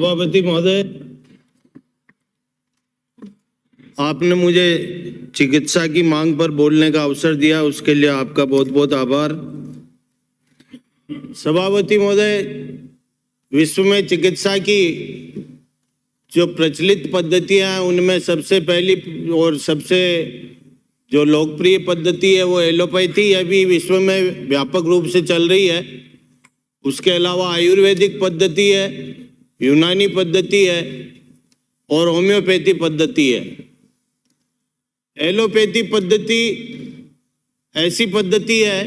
सभापति महोदय, आपने मुझे चिकित्सा की मांग पर बोलने का अवसर दिया, उसके लिए आपका बहुत बहुत आभार। सभापति महोदय, विश्व में चिकित्सा की जो प्रचलित पद्धतियां हैं उनमें सबसे पहली और सबसे जो लोकप्रिय पद्धति है वो एलोपैथी अभी विश्व में व्यापक रूप से चल रही है। उसके अलावा आयुर्वेदिक पद्धति है, यूनानी पद्धति है और होम्योपैथी पद्धति है। एलोपैथी पद्धति ऐसी पद्धति है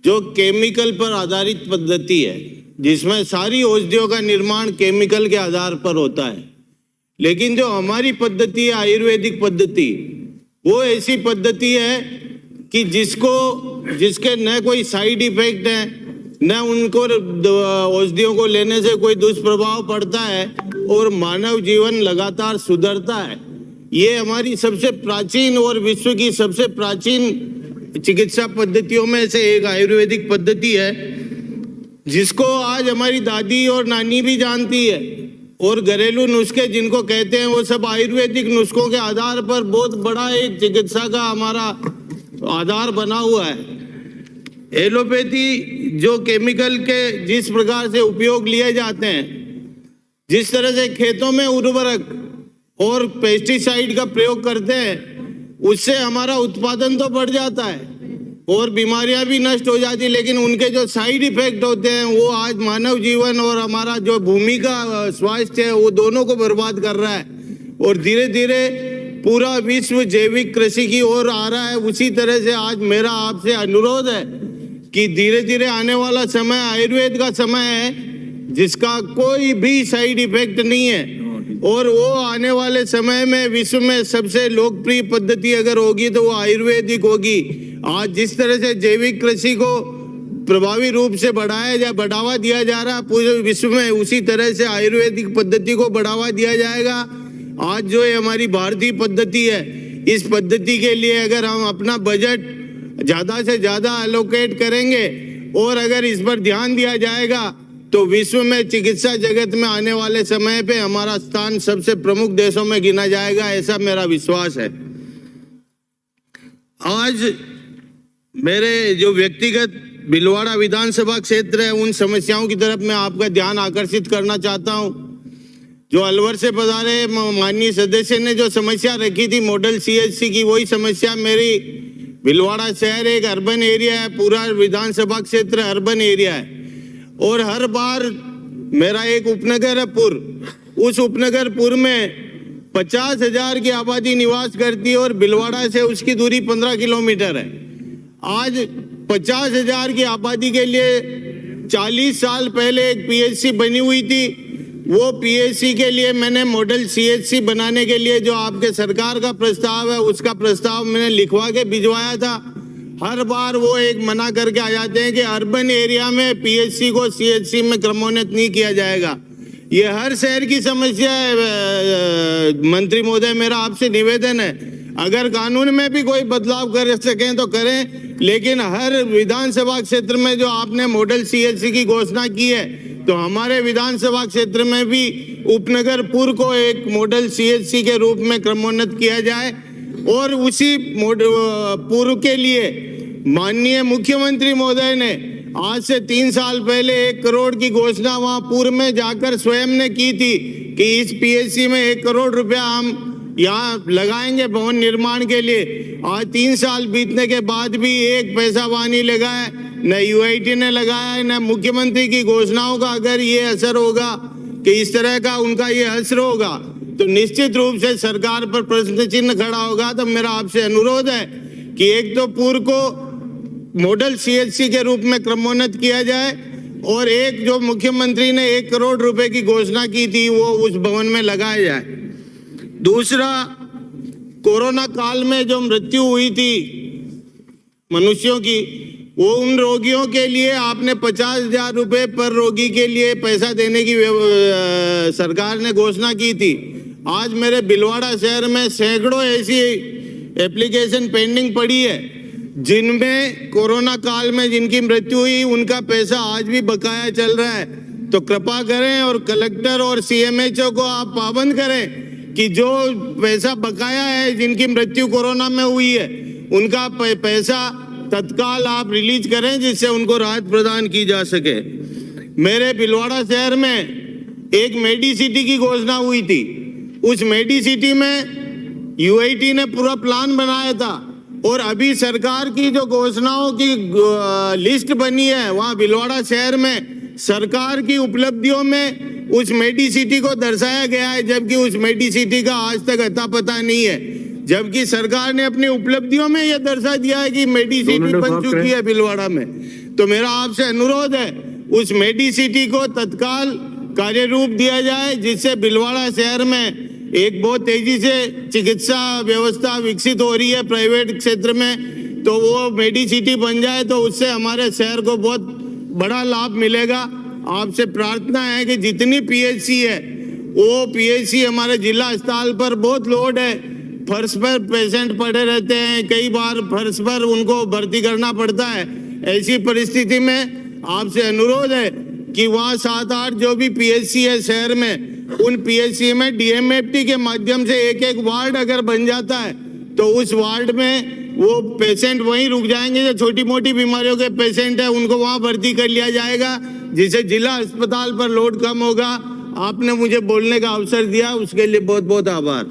जो केमिकल पर आधारित पद्धति है, जिसमें सारी औषधियों का निर्माण केमिकल के आधार पर होता है। लेकिन जो हमारी पद्धति है आयुर्वेदिक पद्धति, वो ऐसी पद्धति है कि जिसके न कोई साइड इफेक्ट है, न उनको औषधियों को लेने से कोई दुष्प्रभाव पड़ता है और मानव जीवन लगातार सुधरता है। ये हमारी सबसे प्राचीन और विश्व की सबसे प्राचीन चिकित्सा पद्धतियों में से एक आयुर्वेदिक पद्धति है, जिसको आज हमारी दादी और नानी भी जानती है। और घरेलू नुस्खे जिनको कहते हैं वो सब आयुर्वेदिक नुस्खों के आधार पर बहुत बड़ा एक चिकित्सा का हमारा आधार बना हुआ है। एलोपैथी जो केमिकल के जिस प्रकार से उपयोग लिए जाते हैं, जिस तरह से खेतों में उर्वरक और पेस्टिसाइड का प्रयोग करते हैं, उससे हमारा उत्पादन तो बढ़ जाता है और बीमारियां भी नष्ट हो जाती है, लेकिन उनके जो साइड इफेक्ट होते हैं वो आज मानव जीवन और हमारा जो भूमि का स्वास्थ्य है वो दोनों को बर्बाद कर रहा है। और धीरे धीरे पूरा विश्व जैविक कृषि की ओर आ रहा है। उसी तरह से आज मेरा आपसे अनुरोध है कि धीरे धीरे आने वाला समय आयुर्वेद का समय है, जिसका कोई भी साइड इफेक्ट नहीं है। और वो आने वाले समय में विश्व में सबसे लोकप्रिय पद्धति अगर होगी तो वो आयुर्वेदिक होगी। आज जिस तरह से जैविक कृषि को प्रभावी रूप से बढ़ावा दिया जा रहा है पूरे विश्व में, उसी तरह से आयुर्वेदिक पद्धति को बढ़ावा दिया जाएगा। आज जो ये हमारी भारतीय पद्धति है, इस पद्धति के लिए अगर हम अपना बजट ज्यादा से ज्यादा एलोकेट करेंगे और अगर इस पर ध्यान दिया जाएगा तो विश्व में चिकित्सा जगत में आने वाले समय पे हमारा स्थान सबसे प्रमुख देशों में गिना जाएगा, ऐसा मेरा विश्वास है। आज मेरे जो व्यक्तिगत भीलवाड़ा विधानसभा क्षेत्र है, उन समस्याओं की तरफ मैं आपका ध्यान आकर्षित करना चाहता हूं। जो अलवर से पधारे माननीय सदस्य ने जो समस्या रखी थी मॉडल CHC की, वही समस्या मेरी भीलवाड़ा शहर एक अर्बन एरिया है, पूरा विधानसभा क्षेत्र अर्बन एरिया है। और हर बार मेरा एक उपनगर है पुर, उस उपनगर पुर में 50,000 की आबादी निवास करती है और भीलवाड़ा से उसकी दूरी 15 किलोमीटर है। आज 50,000 की आबादी के लिए 40 साल पहले एक PHC बनी हुई थी। वो PHC के लिए मैंने मॉडल CHC बनाने के लिए जो आपके सरकार का प्रस्ताव है, उसका प्रस्ताव मैंने लिखवा के भिजवाया था। हर बार वो एक मना करके आ जाते हैं कि अर्बन एरिया में PHC को CHC में क्रमोन्नत नहीं किया जाएगा। ये हर शहर की समस्या है। मंत्री महोदय, मेरा आपसे निवेदन है, अगर कानून में भी कोई बदलाव कर सकें तो करें, लेकिन हर विधानसभा क्षेत्र में जो आपने मॉडल CHC की घोषणा की है, तो हमारे विधानसभा क्षेत्र में भी उपनगर पुर को एक मॉडल CHC के रूप में क्रमोन्नत किया जाए। और उसी पूर्व के लिए माननीय मुख्यमंत्री महोदय ने आज से 3 साल पहले 1 करोड़ की घोषणा वहां पूर्व में जाकर स्वयं ने की थी कि इस PHC में 1 करोड़ रुपया हम यहाँ लगाएंगे भवन निर्माण के लिए। आज 3 साल बीतने के बाद भी एक पैसा वहां नहीं लगा है, न UIT ने लगाया है, न मुख्यमंत्री की घोषणाओं का अगर ये असर होगा कि इस तरह का उनका ये असर होगा तो निश्चित रूप से सरकार पर प्रश्न चिन्ह खड़ा होगा। तो मेरा आपसे अनुरोध है कि एक तो पूर्व को मॉडल CHC के रूप में क्रमोन्नत किया जाए और एक जो मुख्यमंत्री ने 1 करोड़ रुपए की घोषणा की थी वो उस भवन में लगाया जाए। दूसरा, कोरोना काल में जो मृत्यु हुई थी मनुष्यों की, वो उन रोगियों के लिए आपने 50,000 रुपए पर रोगी के लिए पैसा देने की सरकार ने घोषणा की थी। आज मेरे भीलवाड़ा शहर में सैकड़ों ऐसी एप्लीकेशन पेंडिंग पड़ी है जिनमें कोरोना काल में जिनकी मृत्यु हुई उनका पैसा आज भी बकाया चल रहा है। तो कृपा करें और कलेक्टर और सीएमएचओ को आप पाबंद करें कि जो पैसा बकाया है, जिनकी मृत्यु कोरोना में हुई है, उनका पैसा तत्काल आप रिलीज करें, जिससे उनको राहत प्रदान की जा सके। मेरे भीलवाड़ा शहर में एक मेडिसिटी की घोषणा हुई थी। उस मेडिसिटी में यूआईटी ने पूरा प्लान बनाया था और अभी सरकार की जो घोषणाओं की लिस्ट बनी है, वहाँ भीलवाड़ा शहर में सरकार की उपलब्धियों में उस मेडिसिटी को दर्शाया गया है, जबकि उस मेडिसिटी का आज तक अता पता नहीं है। जबकि सरकार ने अपनी उपलब्धियों में यह दर्शा दिया है कि मेडिसिटी बन चुकी है भीलवाड़ा में। तो मेरा आपसे अनुरोध है, उस मेडिसिटी को तत्काल कार्य रूप दिया जाए, जिससे भीलवाड़ा शहर में एक बहुत तेजी से चिकित्सा व्यवस्था विकसित हो रही है प्राइवेट क्षेत्र में, तो वो मेडिसिटी बन जाए तो उससे हमारे शहर को बहुत बड़ा लाभ मिलेगा। आपसे प्रार्थना है कि जितनी पीएचसी है, वो पीएचसी हमारे जिला अस्पताल पर बहुत लोड है, फर्श पर पेशेंट पड़े रहते हैं, कई बार फर्श पर उनको भर्ती करना पड़ता है। ऐसी परिस्थिति में आपसे अनुरोध है कि वहाँ 7-8 जो भी पीएचसी है शहर में, उन पीएचसी में डीएमएफटी के माध्यम से एक वार्ड अगर बन जाता है तो उस वार्ड में वो पेशेंट वहीं रुक जाएंगे। जो छोटी मोटी बीमारियों के पेशेंट है उनको वहाँ भर्ती कर लिया जाएगा, जिससे जिला अस्पताल पर लोड कम होगा। आपने मुझे बोलने का अवसर दिया, उसके लिए बहुत बहुत आभार।